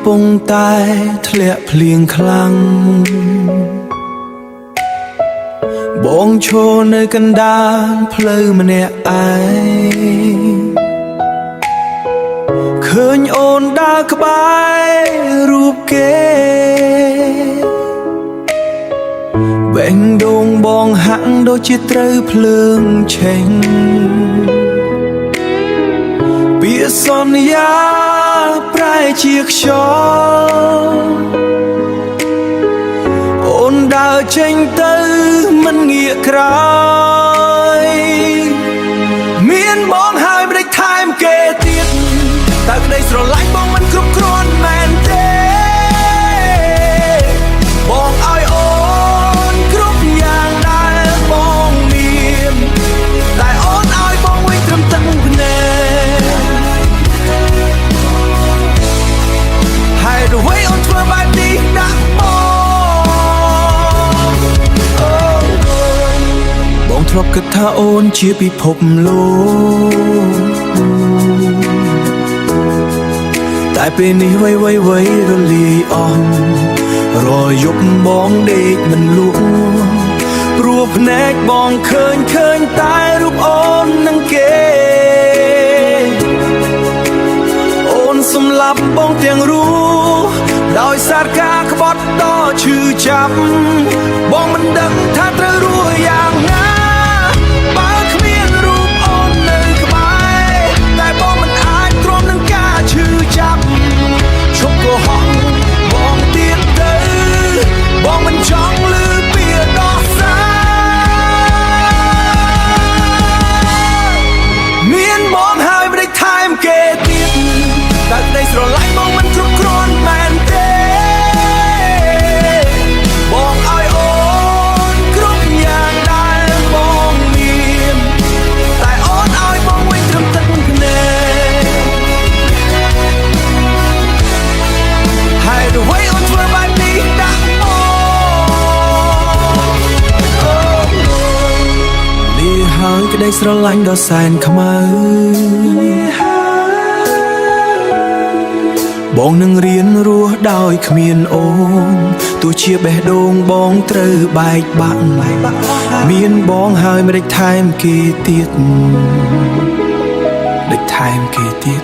ពងតែធ្លាក់ភ្លៀងខ្លាំងបងឈរនៅកណ្ដាលផ្លូវម្នាក់ឯងឃើញអូនដើរក្បែររូបគេបេះដូងបងហាក់ដូចជាត្រូវភ្លើងឆេញពាក្យសន្យាប្រែជាខ្យល់អូនដើរចេញទៅមិនងាកក្រោយមានបងហើយមិនដេចថែមគេទៀតតើក្តីស្រឡាញ់បងមិនគ្រប់គ្រាន់មែនទេបងឲ្យអូនគ្រប់យ៉ាងដែលបងមានតែអូនឲ្យបងវិញត្រឹមទឹកភ្នែកហើយអ្វីអូនធ្វើបែបនេះដាក់បងធ្លាប់គិតថាអូនជាពិភពលោកតែពេលនេះវៃរលាយអស់រាល់យប់បងដេកមិនលក់ព្រោះភ្នែកបងឃើញតែរូបអូននឹងគេអូនសម្លាប់បងទាំងរស់ដោយសារការក្បត់ដ៏ឈឺចាប់បងមិនដឹងថាត្រូវរស់យ៉ាងណាបើគ្មានរូបអូននៅក្បែរតែបងមិនអាចទ្រាំនឹងការឈឺចាប់ឈប់កុហកបងទៀតទៅបងមិនចង់ឮពីដោះស្រាយមានបងហើយមិនដេចថែមគេទៀតតែក្តីស្រឡាញ់បងមិនគ្រប់គ្រាន់មែនទេបងឲ្យអូនគ្រប់យ៉ាងដែលបងមានតែអូនឲ្យបងវិញត្រឹមទឹកភ្នែកហើយអ្វីអូនធ្វើបែបនេះដាក់លីហើយក្តីស្រឡាញ់ដ៏សែនខ្មៅបងនឹងរៀនរស់ដោយគ្មានអូនទោះជាបេះដូងបងត្រូវបែកបាក់មានបងហើយមិនដេចថែមគេទៀតដេចថែមគេទៀត